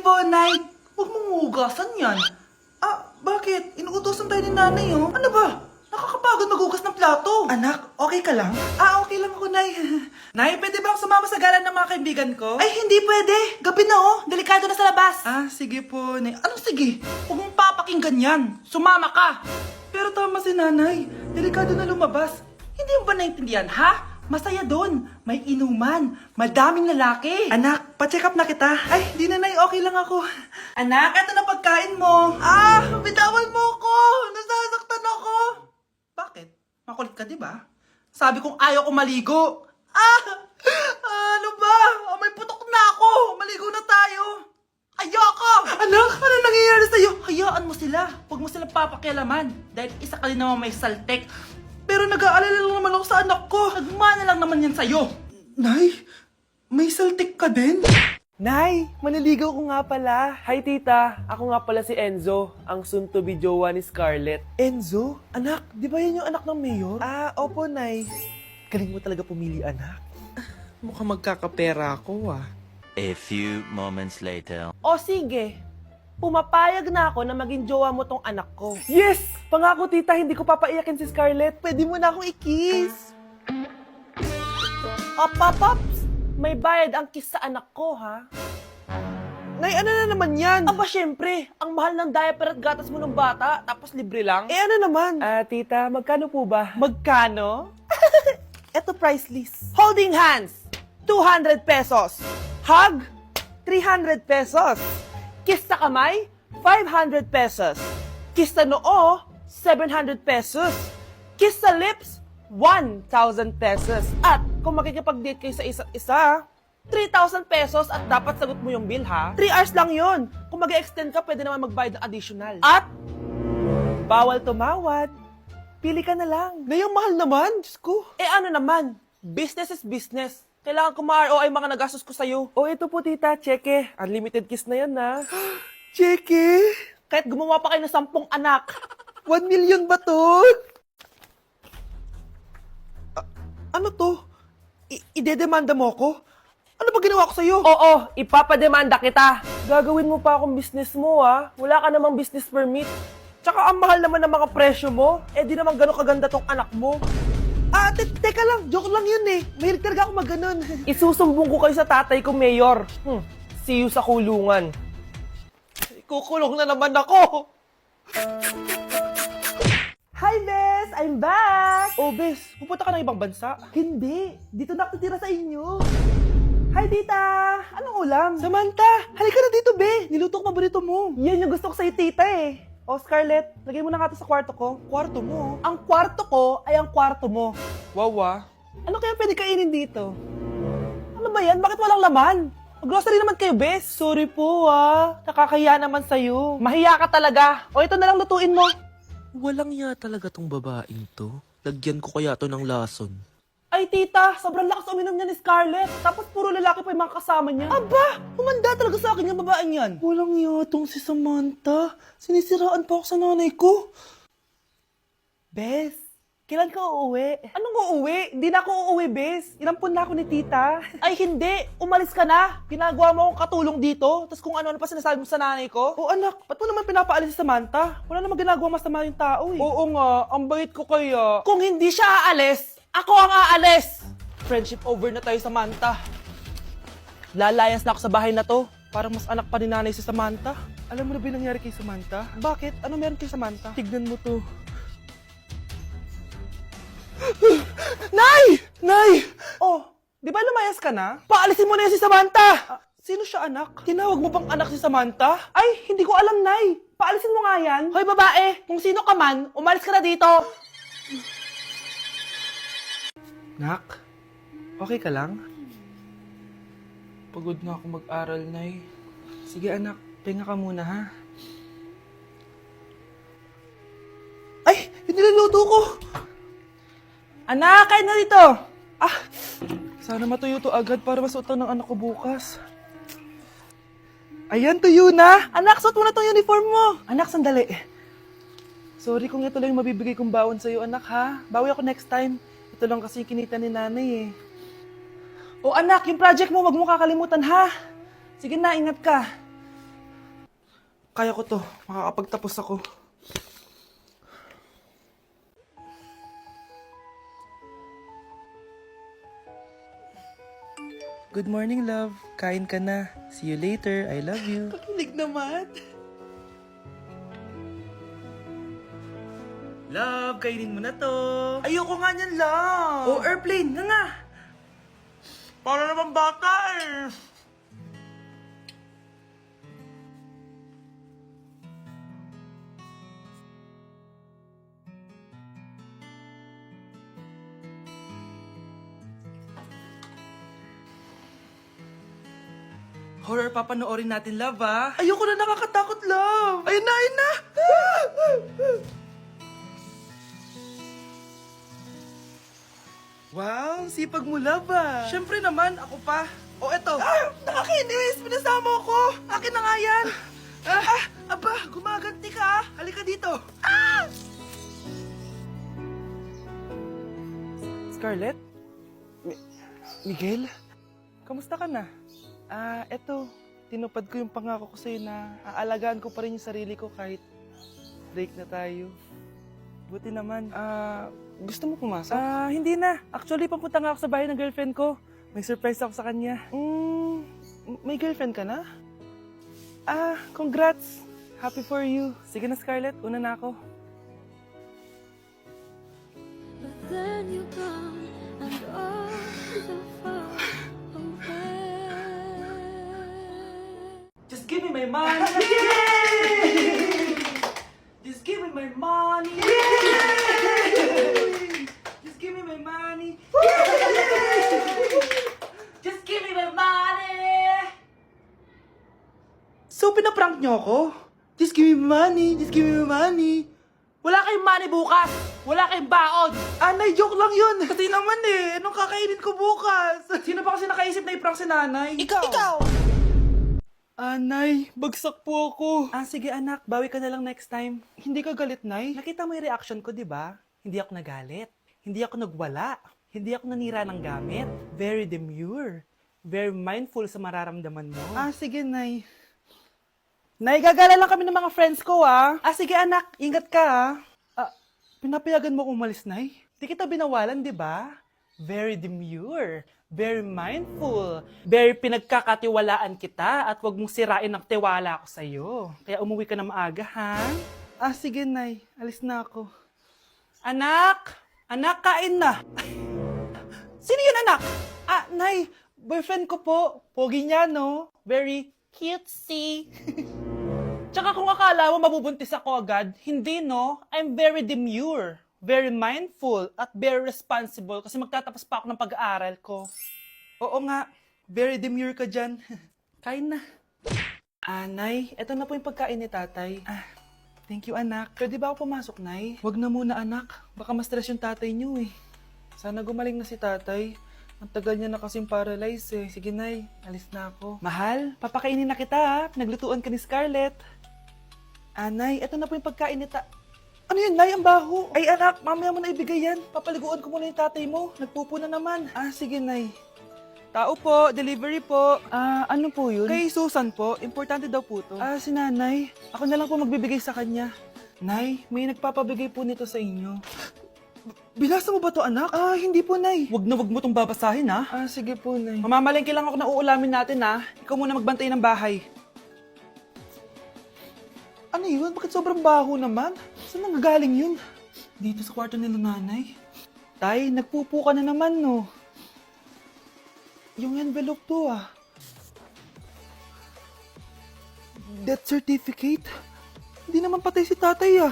po, Nay. Huwag mong hugasan yan. Bakit? Inuutosan tayo ni nanay, oh. Ano ba? Nakakapagod maghugas ng plato. Anak, okay ka lang? Okay lang ako, Nay. Nay, pwede ba akong sumama sa gala ng mga kaibigan ko? Ay, hindi pwede. Gabi na, oh. Delikado na sa labas. Sige po, Nay. Anong sige? Huwag mong papakinggan yan. Sumama ka. Pero tama si nanay. Delikado na lumabas. Hindi mo ba naintindihan, ha? Masaya doon. May inuman. Madaming lalaki. Anak, pa-check up na kita. Ay, di na, Nay. Okay lang ako. Anak, eto na pagkain mo. Bitawan mo ko. Nasasaktan ako. Bakit? Makulit ka, di ba? Sabi kong ayaw ko maligo. Ano ba? May putok na ako. Maligo na tayo. Ayoko! Anak, ano nangyayari sa'yo? Hayaan mo sila. Huwag mo silang papakialaman. Dahil isa ka din naman may saltek. Pero nag-aalala lang naman ako sa anak ko. Nagmana lang naman yan sa'yo. Nay, may saltik ka din? Nay, maniligaw ko nga pala. Hi tita, ako nga pala si Enzo, ang soon-to-be jowa ni Scarlett. Enzo? Anak, di ba yan yung anak ng mayor? Opo, Nay. Galing mo talaga pumili, anak. Mukhang magkakapera ako, A few moments later. O sige, pumapayag na ako na maging jowa mo tong anak ko. Yes! Pangako tita, hindi ko papaiyakin si Scarlett. Pwede mo na akong i-kiss. Pops! May bayad ang kiss sa anak ko, ha? Nay, ano na naman yan? Syempre, ang mahal ng diaper at gatas mo ng bata, tapos libre lang. Ano naman? Tita, magkano po ba? Magkano? Eto price list. Holding hands, 200 pesos. Hug, 300 pesos. Kiss sa kamay, 500 pesos. Kiss sa noo, 700 pesos. Kiss sa lips, 1,000 pesos. At kung makikipag-date kayo sa isa't isa, 3,000 pesos at dapat sagot mo yung bill, ha? 3 hours lang yon. Kung mag-extend ka, pwede naman magbayad ng additional. At bawal tumawad. Pili ka na lang. Ngayong mahal naman, Diyos ko. Ano naman? Business is business. Kailangan ko ma-ROI mga nagastos ko sa'yo. Ito po tita, cheque. Unlimited kiss na yan, na. Cheque? Kahit gumawa pa kayo ng 10 anak. 1 million ba to? Ano to? Idedemanda mo ko? Ano ba ginawa ko sa'yo? Oo, ipapademanda kita. Gagawin mo pa akong business mo, ha? Wala ka namang business permit. Tsaka ang mahal naman ng mga presyo mo. Di naman gano'ng kaganda tong anak mo. Teka lang, joke lang yun eh. Mahilig talaga ako mag-ganon. Isusumbong ko kayo sa tatay ko, Mayor. See you sa kulungan. Kukulong na naman ako. Hi, Bes! I'm back! Bes, pupunta ka ng ibang bansa? Hindi, dito na ako titira sa inyo. Hi, tita! Anong ulam? Samantha, halika na dito, Be! Niluto ko paborito mo. Yan yung gusto ko sa'yo, tita eh. Scarlett, lagay mo na nga ito sa kwarto ko. Kwarto mo? Ang kwarto ko ay ang kwarto mo. Wawa. Ano kaya pwede kainin dito? Ano ba yan? Bakit walang laman? Grocery naman kayo, Bes. Sorry po, nakakahiya naman sa'yo. Mahiya ka talaga. Ito na lang lutuin mo. Walang ya talaga tong babaeng to. Lagyan ko kaya to ng lason. Ay, tita, sobrang lakas uminom niya ni Scarlett. Tapos puro lalaki pa yung mga kasama niya. Aba, humanda talaga sa akin yung babaeng yan. Walang yatong si Samantha. Sinisiraan pa ako sa nanay ko. Bes, kailan ka uuwi? Anong uuwi? Hindi na ako uuwi, Bes. Inampun na ako ni tita. Ay, hindi. Umalis ka na. Ginagawa mo akong katulong dito. Tapos kung ano-ano pa sinasabi mo sa nanay ko. Anak, ba't mo naman pinapaalis si Samantha? Wala naman ginagawa masama yung tao eh. Oo nga, ang bait ko kaya. Kung hindi siya aalis, ako ang aalis! Friendship over na tayo, Samantha. Lalayas na ako sa bahay na to. Parang mas anak pa ni nanay si Samantha. Alam mo na ba yung nangyari kay Samantha? Bakit? Ano meron kay Samantha? Tignan mo to. Nay! Nay! Di ba lumayas ka na? Paalisin mo na yan si Samantha! Sino siya, anak? Tinawag mo bang anak si Samantha? Ay, hindi ko alam, Nay. Paalisin mo nga yan. Hoy, babae! Kung sino ka man, umalis ka na dito. Nak, okay ka lang? Pagod na ako mag-aral, Nay. Sige anak, pahinga ka muna, ha? Ay! Yung niluluto ko! Anak, kain na dito! Sana matuyo to agad para masuotan ng anak ko bukas. Ayan, tuyo na! Anak, suot mo na tong uniform mo! Anak, sandali. Sorry kung ito lang yung mabibigay kong baon sa'yo, anak, ha? Bawi ako next time. Ito lang kasi yung kinita ni nanay, eh. Anak, yung project mo, wag mo kakalimutan, ha? Sige na, ingat ka. Kaya ko to. Makakapagtapos ako. Good morning, love. Kain ka na. See you later. I love you. Kakilig naman. Love, kainin mo na to. Ayoko nga niyan, love. Oh, airplane. Nga. Para naman bata eh. Horror papanoorin natin, love, ah. Ayoko na, nakakatakot, love. Ayun na, ayun na. Wow, sipag mo, love, ah. Siyempre naman, ako pa. O, eto. Nakakainis, pinasama ko. Akin na nga yan. Aba, gumaganti ka, ah. Halika dito. Scarlett? Miguel? Kamusta ka na? Eto, tinupad ko yung pangako ko sa'yo na aalagaan ko pa rin yung sarili ko kahit break na tayo. Buti naman. Gusto mo pumasok? Hindi na. Actually, papunta nga ako sa bahay ng girlfriend ko. May surprise ako sa kanya. May girlfriend ka na? Congrats. Happy for you. Sige na, Scarlett. Una na ako. But then you gone and all so far away. Just give me my money. Yay! Just give me my money. Yay! Just give me my money. Just give me my money. So, pinaprank niyo ako? Just give me my money. Just give me my money. Wala kayong money bukas! Wala kayong baon! Nay, joke lang yun. Kasi naman eh, anong kakainin ko bukas? Sino ba kasi nakaisip na i-prank si nanay? Ikaw! Nay, bagsak po ako. Sige anak, bawi ka na lang next time. Hindi ka galit, Nay? Nakita mo yung reaction ko, di ba? Hindi ako nagalit. Hindi ako nagwala. Hindi ako nanira ng gamit. Very demure. Very mindful sa mararamdaman mo. Sige, Nay. Nay, gagala lang kami ng mga friends ko, sige anak, ingat ka, pinapayagan mo kong umalis, Nay? Di kita binawalan, di ba? Very demure, very mindful, very pinagkakatiwalaan kita at huwag mong sirain ang tiwala ko sa'yo. Kaya umuwi ka na maaga, ha? Sige, Nay. Alis na ako. Anak! Anak, kain na! Sino yun, anak? Nay, boyfriend ko po. Pogi niya, no? Very cutesy. Tsaka kung akala mo mabubuntis ako agad, hindi no, I'm very demure, very mindful, at very responsible kasi magtatapos pa ako ng pag-aaral ko. Oo nga, very demure ka dyan. Kain na. Nay, eto na po yung pagkain ni tatay. Thank you, anak. Pwede ba ako pumasok, Nay? Wag na muna, anak. Baka ma-stress yung tatay niyo eh. Sana gumaling na si tatay. Ang tagal niya na kasing paralyzed eh. Sige, Nay. Alis na ako. Mahal, papakainin na kita ha. Pinaglutuan ka ni Scarlett. Nay, eto na po yung pagkain ni Ano yun, Nay? Ang baho. Ay, anak, mamaya mo na ibigay yan. Papaliguan ko muna yung tatay mo. Nagpupo na naman. Sige, Nay. Tao po, delivery po. Ano po yun? Kay Susan po. Importante daw po to. Si nanay. Ako na lang po magbibigay sa kanya. Nay, may nagpapabigay po nito sa inyo. Binasa mo ba to, anak? Hindi po, Nay. Wag na wag mo tong babasahin, ha? Sige po, Nay. Mamamalengke lang ako na uulamin natin, ha? Ikaw muna magbantay ng bahay. Ano yun? Bakit sobrang baho naman? Saan nanggagaling yun? Dito sa kwarto nila nanay. Tay, nagpupo ka na naman, no? Yung envelope to, Death certificate? Hindi naman patay si tatay,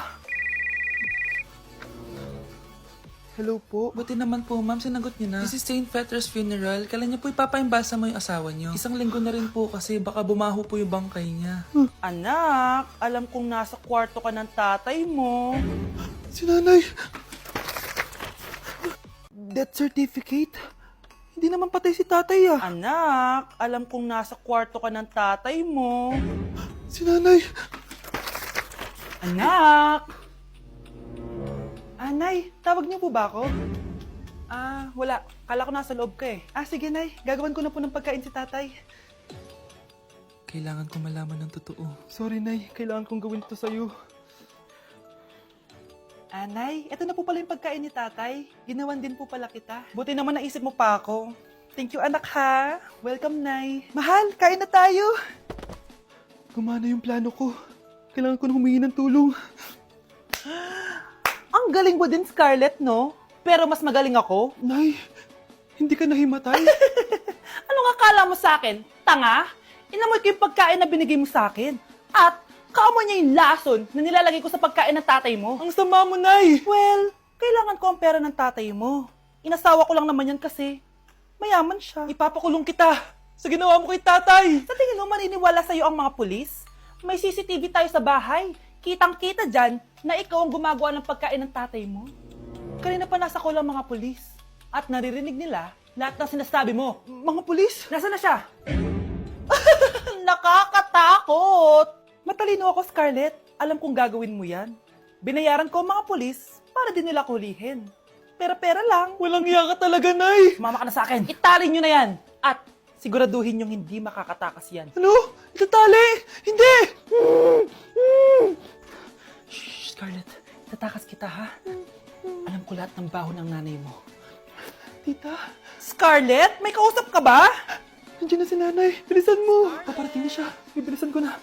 Hello po. Buti naman po, ma'am. Sinagot niyo na. This is St. Peter's Funeral. Kailan niyo po ipapaimbasa mo yung asawa niyo? Isang linggo na rin po kasi baka bumaho po yung bangkay niya. Anak, alam kong nasa kwarto ka ng tatay mo. Si nanay. Death certificate? Hindi naman patay si tatay, Anak, alam kong nasa kwarto ka ng tatay mo. Si nanay. Anak! Nay, tawag niyo po ba ako? Wala. Kala ko nasa loob ka eh. Sige, Nay. Gagawin ko na po ng pagkain si tatay. Kailangan ko malaman ng totoo. Sorry, Nay. Kailangan kong gawin ito sa'yo. Nay, ito na po pala yung pagkain ni tatay. Ginawan din po pala kita. Buti naman naisip mo pa ako. Thank you, anak, ha. Welcome, Nay. Mahal, kain na tayo. Gumana yung plano ko. Kailangan ko na humingi ng tulong. Ang galing mo din, Scarlett, no? Pero mas magaling ako. Nay, hindi ka nahimatay. Anong akala mo sa akin? Tanga? Inamoy ko yung pagkain na binigay mo sa akin. At kaamoy niya yung lason na nilalagay ko sa pagkain ng tatay mo. Ang sama mo, Nay. Well, kailangan ko ang pera ng tatay mo. Inasawa ko lang naman yan kasi mayaman siya. Ipapakulong kita sa ginawa mo kay tatay. Sa tingin mo maniniwala sa'yo ang mga pulis? May CCTV tayo sa bahay. Kitang-kita dyan na ikaw ang gumagawa ng pagkain ng tatay mo. Kanina pa nasa kulang mga pulis. At naririnig nila lahat ng sinasabi mo. Mga pulis? Nasaan na siya? Nakakatakot! Matalino ako, Scarlett. Alam kong gagawin mo yan. Binayaran ko ang mga pulis para din nila kulihin. Pera-pera lang. Walang iya ka talaga, Nay. Sumama ka na sa akin. Itali nyo na yan. At siguraduhin yung hindi makakatakas yan. Ano? Itatali? Hindi! Shh, Scarlett. Tatakas kita, ha? Alam ko lahat ng baho ng nanay mo. Tita, Scarlett, may kausap ka ba? nandiyan na si nanay. Bilisan mo. Paparating na siya. Bibilisan ko na.